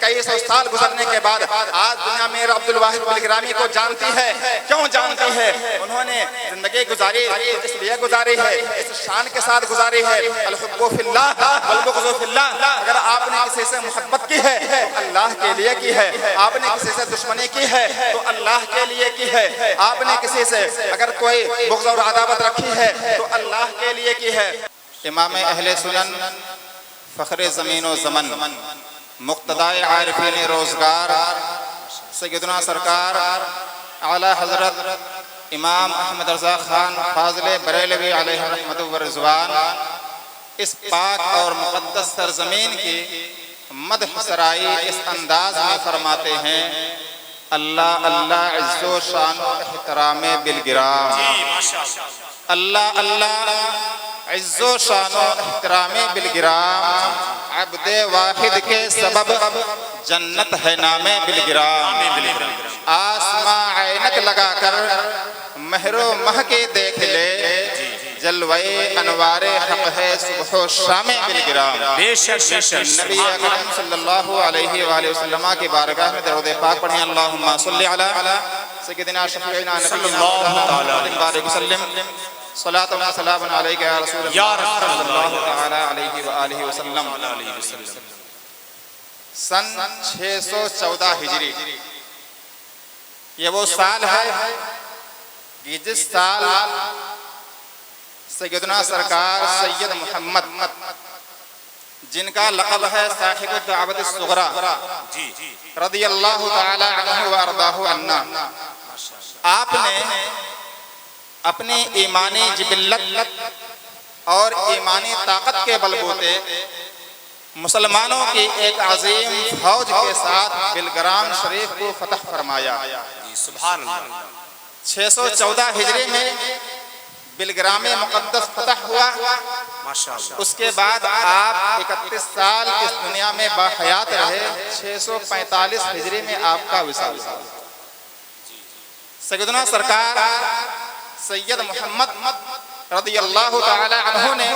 کئی سو سال گزرنے کے بعد آج دنیا میں عبد الواحد بلگرامی کو جانتی ہے۔ کیوں جانتی ہے؟ انہوں نے زندگی گزاری اس لیے گزاری ہے، اس شان کے ساتھ گزاری ہے، الحب فی اللہ والبغض فی اللہ۔ اگر آپ نے کسی سے محبت کی ہے تو اللہ کے لیے کی ہے، آپ نے کسی سے دشمنی کی ہے تو اللہ کے لیے کی ہے، آپ نے کسی سے اگر کوئی بغض اور عداوت رکھی ہے تو اللہ کے لیے کی ہے۔ امام اہل سنن، فخر زمین و زمن، مقتدائے عارفین روزگار، سیدنا سرکار اعلیٰ حضرت امام احمد رضا خان فاضل بریلوی علیہ رحمت و رضوان اس پاک اور مقدس سرزمین کی مدح سرائی اس انداز میں فرماتے ہیں: اللہ اللہ عز و شان و احترام بالگرام، اللہ اللہ عز و شان و احترام بالگرام، عبد واحد کے سبب جنت ہے نام بالگرام، آسماں عینک لگا کر مہر و مہ کے دیکھ لے، جلوے انوار حق ہے صبح و شام بالگرام۔ بے شک نبی اکرم صلی اللہ علیہ وآلہ وسلم کی بارگاہ میں درود پاک پڑھیں: اللہم صلی علی سیدنا شفیعنا نبی اللہ وسلم، صلاۃ و سلام علیک یا رسول اللہ صلی اللہ تعالی علیہ وآلہ وسلم۔ سن 614 ہجری، یہ وہ سال ہے کہ جس سال سیدنا سرکار سید محمد جن کا لقب ہے صاحب الدعوت الصغری رضی اللہ تعالی عنہ وارضاہ عنا، آپ نے اپنی ایمانی جبلت اور ایمانی طاقت کے بلبوتے مسلمانوں کی ایک عظیم فوج کے ساتھ بلگرام شریف کو فتح فرمایا۔ سبحان اللہ۔ 614 ہجری میں بلگرام مقدس فتح ہوا، اس کے بعد آپ 31 سال اس دنیا میں باحیات رہے۔ 645 ہجری میں آپ کا وصال ہوا۔ سیدنا سرکار سید محمد رضی اللہ تعالی عنہ نے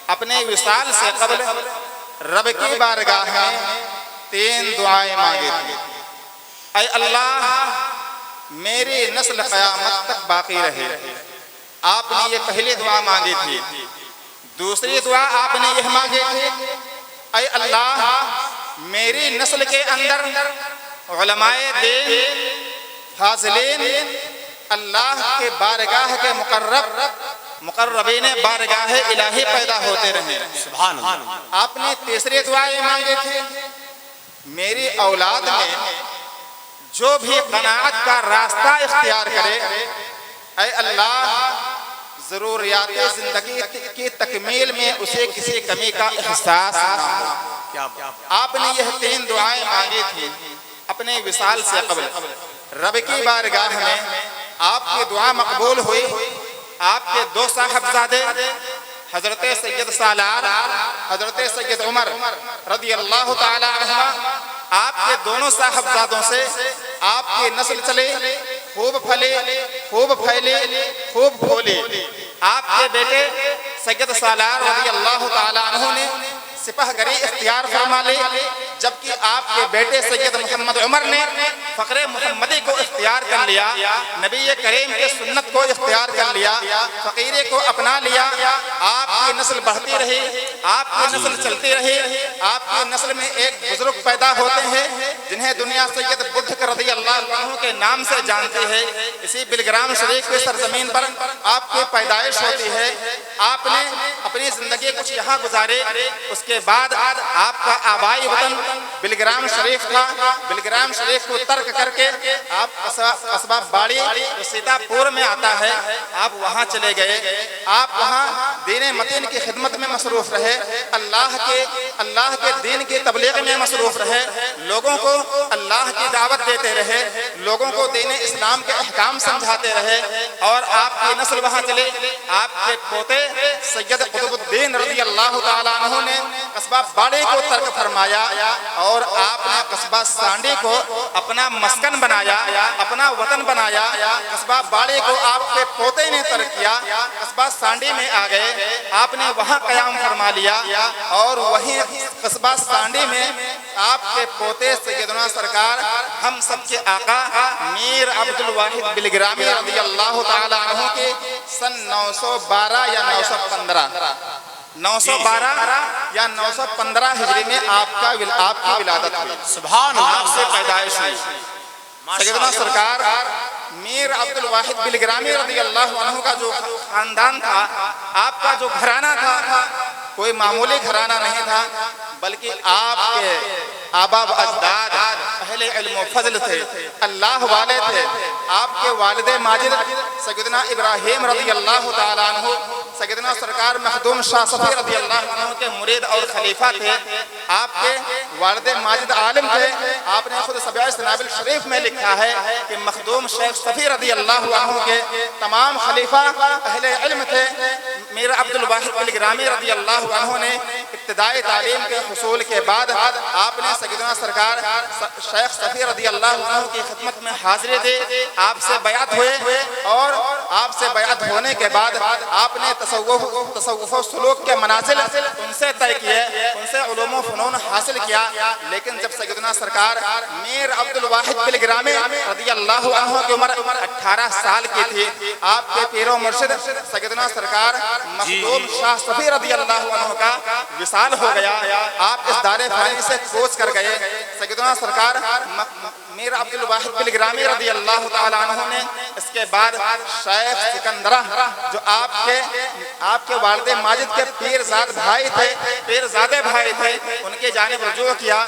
اپنے وصال سے قبل رب کی بارگاہ میں 3 دعائیں مانگی تھی: اے اللہ میری نسل قیامت تک باقی رہے، آپ نے یہ پہلی دعا مانگی تھی۔ دوسری دعا آپ نے یہ مانگی تھی: اے اللہ میری نسل کے اندر علماء دین، فاضلین، اللہ کے بارگاہ کے مقربین بارگاہ الہی پیدا ہوتے رہیں۔ سبحان اللہ۔ آپ نے تیسری دعائیں مانگی تھی: میری اولاد میں جو بھی قناعت کا راستہ اختیار کرے، اے اللہ ضروریات زندگی کی تکمیل میں اسے کسی کمی کا احساس نہ ہو۔ آپ نے یہ 3 دعائیں مانگی تھی اپنے وصال سے قبل۔ رب کی بارگاہ میں آپ کی دعا مقبول ہوئی۔ آپ کے 2 صاحبزادے حضرت سید سالار، حضرت سید عمر رضی اللہ تعالی عنہ، آپ کے دونوں صاحبزادوں سے آپ کی نسل چلے، خوب پھلے، خوب پھیلے، خوب پھولے۔ آپ کے بیٹے سید سالار رضی اللہ تعالی عنہ نے سپہ گری اختیار فرما لی، جبکہ آپ کے بیٹے سید محمد عمر نے فقر محمدی کو اختیار کر لیا، نبی کریم کے سنت کو اختیار کر لیا، فقیرے کو اپنا لیا۔ آپ کی نسل بڑھتی رہی، آپ کی نسل چلتی رہی۔ آپ کی نسل میں ایک بزرگ پیدا ہوتے ہیں جنہیں دنیا سید بدھ رضی اللہ عنہ کے نام سے جانتی ہے۔ اسی بلگرام شریف کی سرزمین پر آپ کی پیدائش ہوتی ہے۔ آپ نے اپنی زندگی کچھ یہاں گزارے، اس کے بعد آپ کا آبائی وطن بلگرام شریف تھا۔ بلگرام شریف کو ترک کر کے آپ قصبہ باڑی جو سیتا پور میں آتا ہے، آپ وہاں چلے گئے۔ آپ وہاں دین متین کی خدمت میں مصروف رہے، اللہ کے دین کی تبلیغ میں مصروف رہے، لوگوں کو اللہ کی دعوت دیتے رہے، لوگوں کو دین اسلام کے احکام سمجھاتے رہے، اور آپ کی نسل وہاں چلے۔ آپ کے پوتے سید قطب الدین رضی اللہ تعالیٰ عنہ نے قصبہ باڑے کو ترک فرمایا، اور آپ نے قصبہ سانڈی کو اپنا مسکن بنایا، اپنا وطن بنایا۔ قصبہ باڑے کو آپ کے پوتے نے ترک کیا، قصبہ سانڈی میں آ گئے، آپ نے وہاں قیام فرما لیا، اور وہیں قصبہ سانڈی میں آپ کے پوتے سیدنا سرکار ہم سب کے آقا میر عبد الواحد بلگرامی رضی اللہ تعالیٰ عنہ کے سن 912 یا 912 یا 915 ہجری میں آپ کی ولادت ہوئی، سبحان آپ اللہ سے پیدائش ہوئی۔ سیدنا سرکار میر عبد الواحد بلگرامی رضی اللہ عنہ کا جو خاندان تھا، آپ کا جو گھرانہ تھا، کوئی معمولی گھرانہ نہیں تھا، بلکہ آپ کے آبا و اجداد اہل علم و فضل تھے، اللہ والے تھے۔ آپ کے والد ماجد سیدنا ابراہیم رضی اللہ تعالیٰ عنہ سیدنا سرکار مخدوم شاہ صفی رضی اللہ عنہ کے مرید اور خلیفہ تھے۔ آپ کے والد ماجد عالم تھے۔ آپ نے خود سبع سنابل شریف میں لکھا ہے کہ مخدوم شیخ صفی رضی اللہ عنہ کے تمام خلیفہ اہل علم تھے۔ میر عبد الواحد بلگرامی رضی اللہ عنہ نے ابتدائی تعلیم کے حصول کے بعد آپ نے سیدنا سرکار شیخ صفی رضی اللہ عنہ کی خدمت میں حاضری دی، آپ سے بیعت ہوئے، اور آپ سے بیعت ہونے کے بعد آپ نے تصوف و سلوک کے منازل ان سے طے کیے، ان سے علوم و فنون حاصل کیا۔ لیکن جب سیدنا سرکار میر عبد الواحد بلگرامی رضی اللہ عنہ کی عمر 18 سال کی تھی، آپ کے پیر و مرشد سیدنا سرکار مخدوم شاہ صفی رضی اللہ عنہ کا وصال ہو گیا۔ آپ اس دار فانی سے کوچ کر گئے۔ سیدنا سرکار میر عبد الواحد بلگرامی رضی اللہ تعالیٰ عنہ نے اس کے بعد شیخ سکندرہ جو آپ کے والد ماجد کے پیرزاد بھائی تھے، پیرزادے بھائی تھے، ان کے جانب رجوع کیا،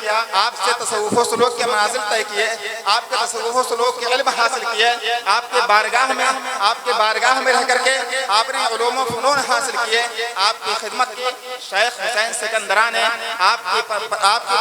آپ سے تصوف و سلوک کے منازل طے کیے، آپ کے تصوف و سلوک کے علم حاصل کیے، آپ کے بارگاہ میں رہ کر کے آپ نے علوم و فنون حاصل کیے۔ آپ کی خدمت کی، شیخ حسین سکندرہ نے آپ کی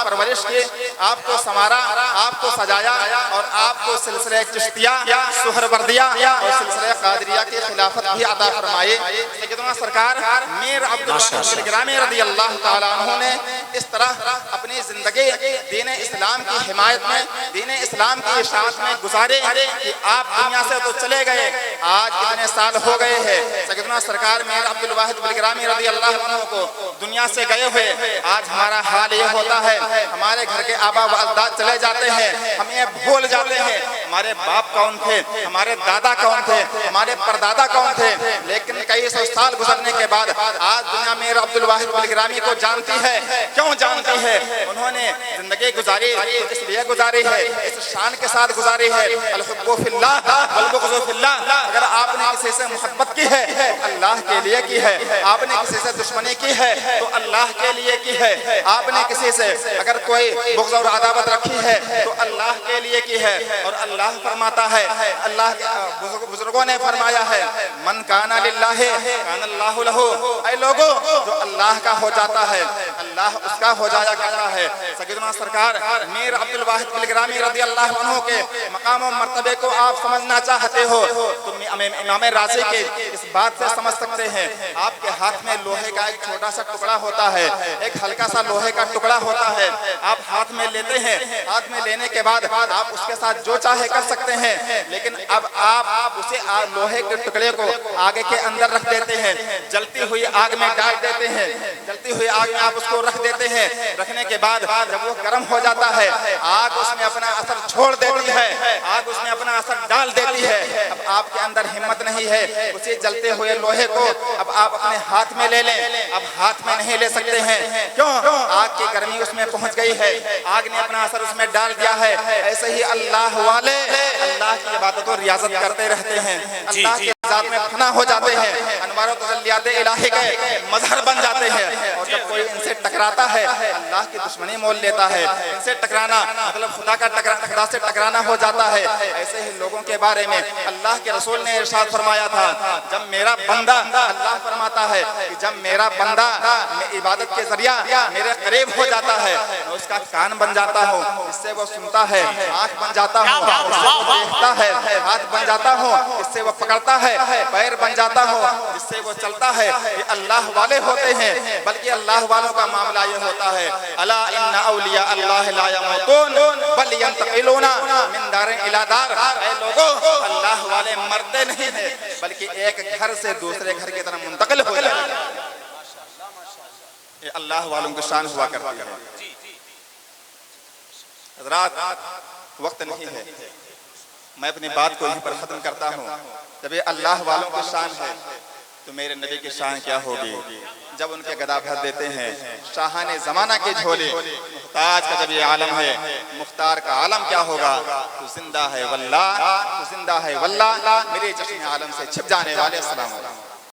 پرورش کی، آپ کو سنوارا، آپ کو سجایا، اور آپ کو سلسلہ چشتیہ، سہروردیہ اور سلسلہ قادریہ کی خلافت بھی عطا فرمائی۔ سیدنا سرکار میر عبد الواحد بلگرامی رضی اللہ تعالیٰ عنہ نے اس طرح اپنی زندگی دین اسلام کی حمایت میں، دین اسلام کی اشاعت میں گزارے کہ آپ دنیا سے تو چلے گئے، آج اتنے سال ہو گئے ہیں سیدنا سرکار میر عبد الواحد بلگرامی رضی اللہ عنہ کو دنیا سے گئے ہوئے، آج ہمارا حال یہ ہوتا ہے، ہمارے گھر کے آبا و اجداد چلے جاتے ہیں، ہم یہ بھول جاتے ہیں ہمارے باپ کون تھے، ہمارے دادا کون تھے، ہمارے پردادا کون تھے۔ لیکن کئی سو سال گزرنے کے بعد آج دنیا میر عبد الواحد بلگرامی کو جانتی ہے۔ کیوں جانتی ہے؟ انہوں نے زندگی گزاری اس لیے گزاری ہے، اس شان کے ساتھ گزاری ہے، الحب فی اللہ والبغض فی اللہ۔ اگر آپ نے کسی سے محبت کی ہے تو اللہ کے لیے کی ہے، آپ نے کسی سے دشمنی کی ہے تو اللہ کے لیے کی ہے، آپ نے کسی سے اگر کوئی بغض اور عداوت رکھی ہے تو اللہ کے لیے کی ہے۔ اور اللہ فرماتا ہے، اللہ بزرگوں نے فرمایا ہے، من کان للہ کان اللہ لہ، اے لوگوں جو اللہ کا ہو جاتا ہے اللہ اس کا ہو جایا کرتا ہے۔ سیدنا سرکار میر عبد الواحد بلگرامی رضی اللہ عنہ کے مقام و مرتبے کو آپ سمجھنا چاہتے ہو تو امام رازی کے اس بات سے سمجھ سکتے ہیں، آپ کے ہاتھ میں لوہے کا ایک چھوٹا سا ٹکڑا ہوتا ہے، ایک ہلکا سا لوہے کا ٹکڑا ہوتا ہے، آپ ہاتھ میں لیتے ہیں، ہاتھ میں لینے کے بعد آپ اس کے ساتھ جو چاہے کر سکتے ہیں، لیکن اب آپ اسے لوہے کے ٹکڑے کو آگے کے اندر رکھ دیتے ہیں، جلتی ہوئی آگ میں ڈال دیتے ہیں، جلتی ہوئی آگ میں آپ اس کو رکھ دیتے ہیں، رکھنے کے بعد جب وہ گرم ہو جاتا ہے آگ اس میں اپنا اثر چھوڑ دیتی ہے، آگ اس میں اپنا اثر ڈال دیتی ہے۔ اب آپ کے اندر ہمت نہیں ہے اسی جلتے ہوئے لوہے کو اب آپ اپنے ہاتھ میں لے لیں، اب ہاتھ میں نہیں لے سکتے ہیں، کیوں؟ آگ کی گرمی اس میں پہنچ گئی ہے، آگ نے اپنا اثر اس میں ڈال دیا ہے۔ ایسے ہی اللہ والے اللہ اللہ کی عبادت و ریاضت کرتے رہتے ہیں، اللہ کی ذات میں فنا ہو جاتے ہیں، انوار و تجلیات الہی کے مظہر بن جاتے ہیں، اور جب کوئی ان سے ٹکراتا ہے اللہ کی دشمنی مول لیتا ہے۔ ان سے ٹکرانا مطلب خدا سے ٹکرانا ہو جاتا ہے۔ ایسے ہی لوگوں کے بارے میں اللہ کے رسول نے ارشاد فرمایا تھا، جب میرا بندہ، اللہ فرماتا ہے کہ جب میرا بندہ عبادت کے ذریعہ میرے قریب ہو جاتا ہے، میں اس کا کان بن جاتا ہوں جس سے وہ سنتا ہے، آنکھ بن جاتا ہوں جس سے وہ دیکھتا ہے، ہاتھ بن جاتا ہوں جس سے وہ پکڑتا ہے، پیر بن جاتا ہوں جس سے وہ چلتا ہے۔ یہ اللہ والے ہوتے ہیں، بلکہ اللہ والوں کا معاملہ یہ ہوتا ہے، الا ان اولیاء اللہ لا یموتون بل ینتقلون من دار الی دار۔ اے لوگوں، اللہ والے مرتے نہیں ہیں بلکہ ایک گھر سے دوسرے گھر کی طرف منتقل ہو جاتے ہیں۔ یہ اللہ والوں کی شان ہوا کرتی ہے۔ حضرات، وقت نہیں ہے، میں اپنی بات کو یہیں پر ختم کرتا ہوں۔ جب یہ اللہ والوں کی شان ہے تو میرے نبی کی شان کیا ہوگی؟ جب ان کے گدا بھر دیتے ہیں شاہان زمانہ کے جھولے، محتاج کا جب یہ عالم ہے، مختار کا عالم کیا ہوگا؟ تو زندہ ہے واللہ، تو زندہ ہے واللہ، میرے چشم عالم سے چھپ جانے والے۔ السلام علیکم۔